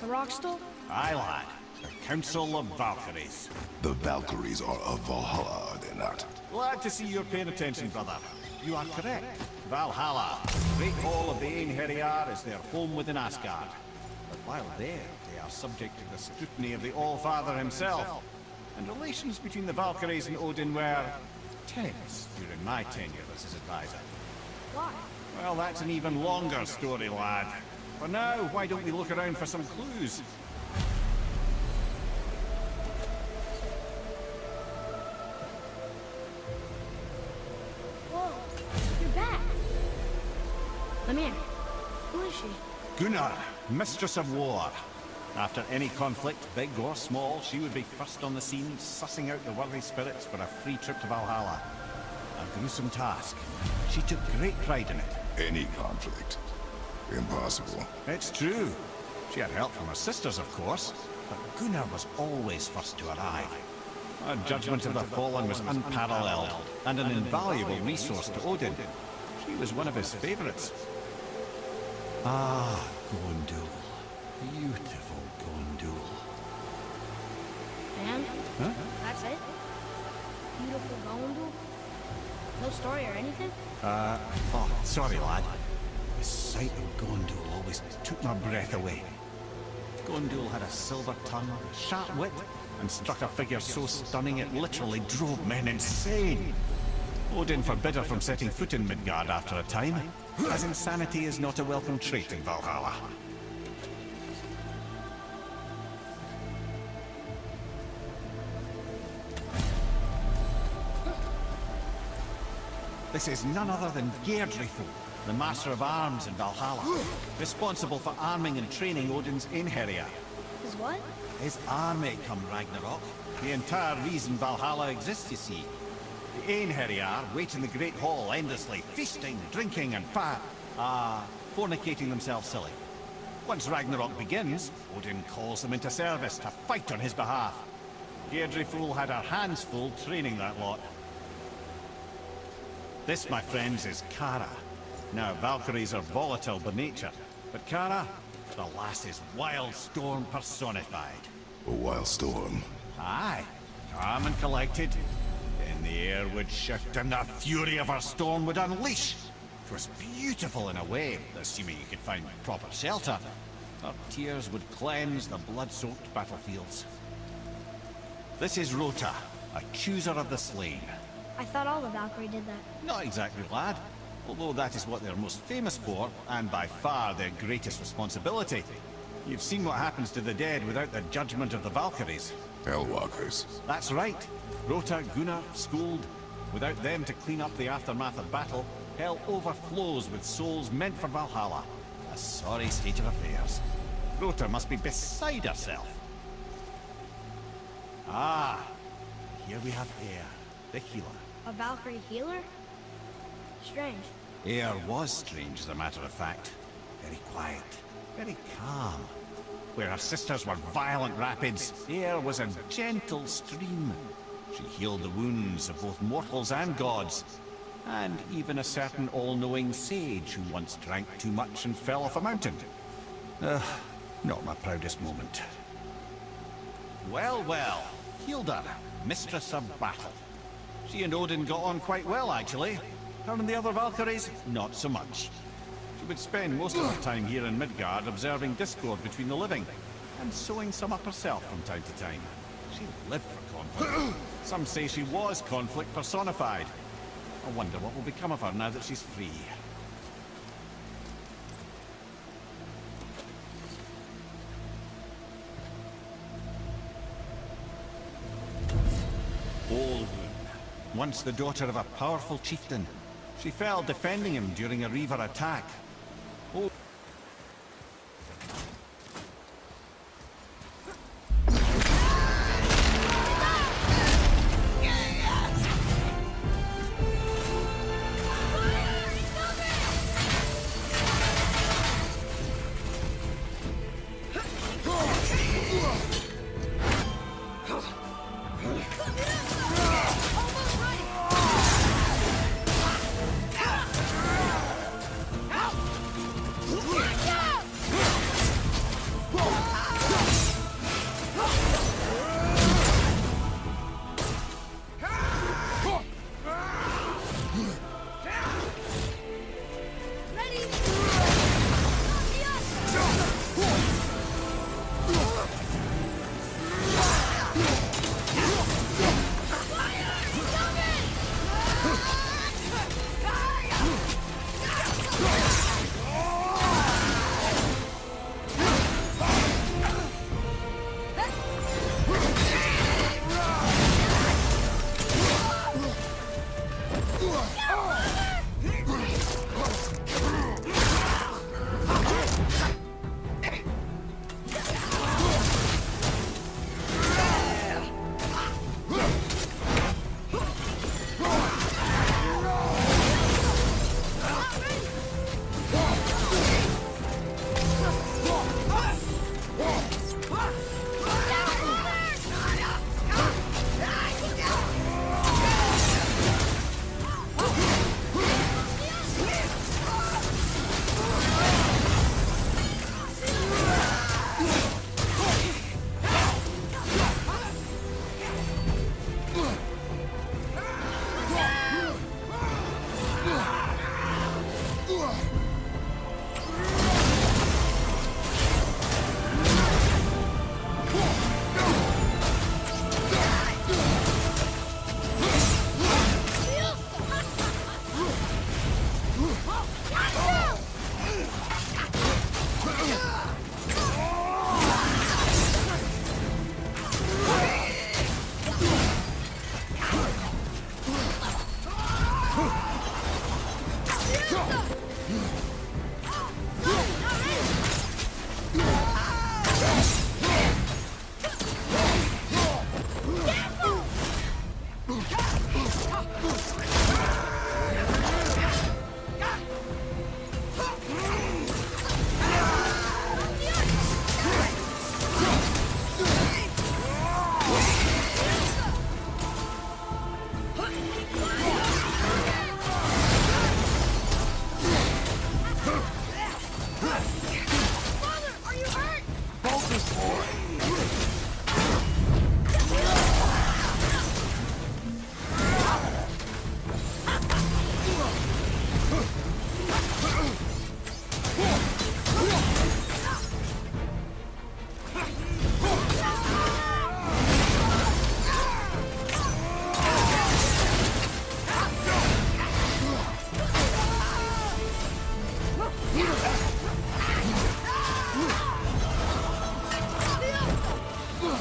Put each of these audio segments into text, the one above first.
The rock stole? Aye, lad. The Council of Valkyries. The Valkyries are of Valhalla, are they not? Glad to see you're paying attention, brother. You are correct. Valhalla, Great Hall of the Einherjar, is their home within Asgard. But while there, they are subject to the scrutiny of the All-Father himself. And relations between the Valkyries and Odin were tense during my tenure as his advisor. Why? Well, that's an even longer story, lad. For now, why don't we look around for some clues? Whoa, you're back. Come here. Who is she? Gunnar, Mistress of War. After any conflict, big or small, she would be first on the scene, sussing out the worthy spirits for a free trip to Valhalla. A gruesome task. She took great pride in it. Any conflict. Impossible. It's true. She had help from her sisters, of course, but Gunnar was always first to arrive. Her judgment of the fallen was unparalleled, and an invaluable resource to Odin. She was one of his favorites. Ah, Gondul. Beautiful Gondul. And? Huh? That's it? Beautiful Gondul? No story or anything? Oh, sorry, lad. The sight of Gondul always took my breath away. Gondul had a silver tongue, sharp wit, and struck a figure so stunning it literally drove men insane. Odin forbid her from setting foot in Midgard after a time, as insanity is not a welcome trait in Valhalla. This is none other than Geirdrithul, the Master of Arms in Valhalla, responsible for arming and training Odin's Einherjar. Is what? His army come Ragnarok. The entire reason Valhalla exists, you see. The Einherjar wait in the Great Hall endlessly, feasting, drinking, and fornicating themselves silly. Once Ragnarok begins, Odin calls them into service to fight on his behalf. Geirdrithul had her hands full training that lot. This, my friends, is Kara. Now, Valkyries are volatile by nature, but Kara, the lass is Wild Storm personified. A wild storm. Aye, calm and collected. Then the air would shift and the fury of her storm would unleash. It was beautiful in a way, assuming you could find proper shelter. Her tears would cleanse the blood-soaked battlefields. This is Rota, a chooser of the slain. I thought all the Valkyrie did that. Not exactly, lad. Although that is what they're most famous for, and by far their greatest responsibility. You've seen what happens to the dead without the judgment of the Valkyries. Hellwalkers. That's right. Rota, Gunnar, Skuld. Without them to clean up the aftermath of battle, hell overflows with souls meant for Valhalla. A sorry state of affairs. Rota must be beside herself. Ah, here we have Air, the healer. A Valkyrie healer? Strange. Air was strange, as a matter of fact. Very quiet, very calm. Where her sisters were violent rapids, Air was a gentle stream. She healed the wounds of both mortals and gods, and even a certain all-knowing sage who once drank too much and fell off a mountain. Not my proudest moment. Well, well, Hilda, Mistress of Battle. She and Odin got on quite well, actually. Her and the other Valkyries, not so much. She would spend most of her time here in Midgard observing discord between the living, and sewing some up herself from time to time. She lived for conflict. Some say she was conflict personified. I wonder what will become of her now that she's free. Old once the daughter of a powerful chieftain. She fell defending him during a Reaver attack. Oh.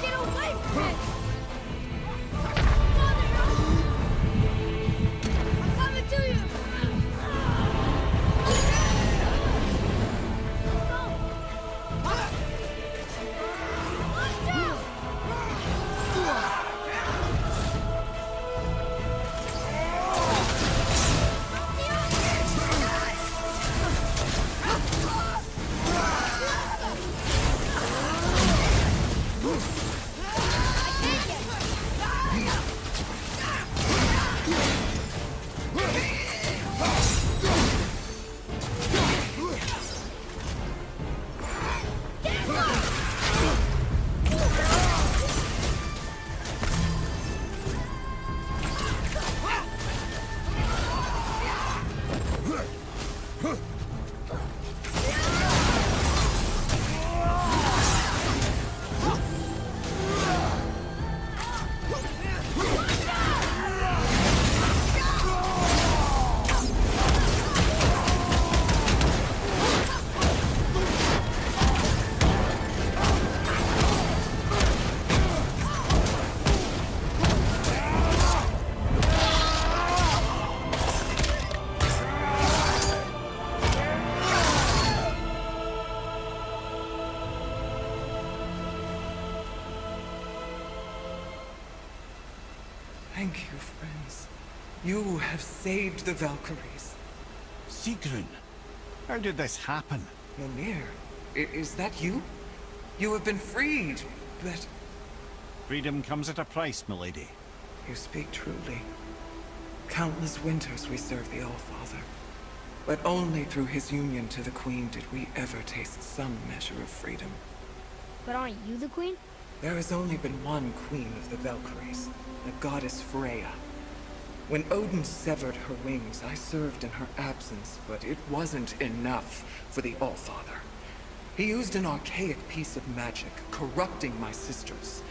Get away from it! I'm coming to you! Watch out! Thank you, friends. You have saved the Valkyries. Sigrun, how did this happen? Mimir, is that you? You have been freed, but... Freedom comes at a price, milady. You speak truly. Countless winters we served the Allfather. But only through his union to the Queen did we ever taste some measure of freedom. But aren't you the queen? There has only been one Queen of the Valkyries, the goddess Freya. When Odin severed her wings, I served in her absence, but it wasn't enough for the Allfather. He used an archaic piece of magic, corrupting my sisters.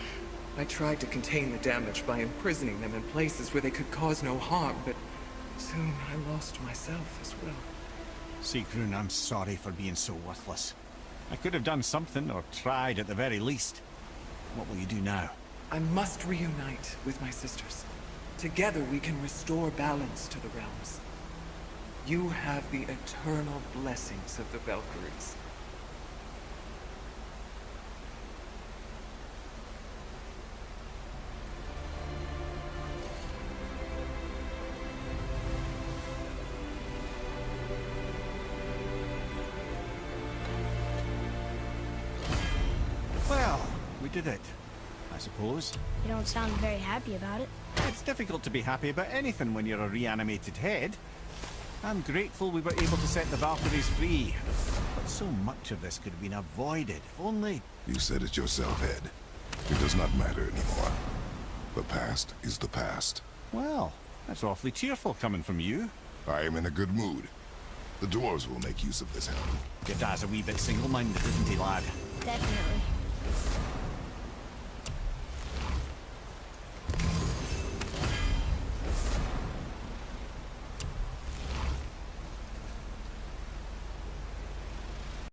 I tried to contain the damage by imprisoning them in places where they could cause no harm, but soon I lost myself as well. Sigrun, I'm sorry for being so worthless. I could have done something, or tried at the very least. What will you do now? I must reunite with my sisters. Together we can restore balance to the realms. You have the eternal blessings of the Valkyries. Well, we did it, I suppose. You don't sound very happy about it. It's difficult to be happy about anything when you're a reanimated head. I'm grateful we were able to set the Valkyries free. But so much of this could have been avoided, if only... You said it yourself, Head. It does not matter anymore. The past is the past. Well, that's awfully cheerful coming from you. I am in a good mood. The dwarves will make use of this help. Your dad's a wee bit single-minded, isn't he, lad? Definitely.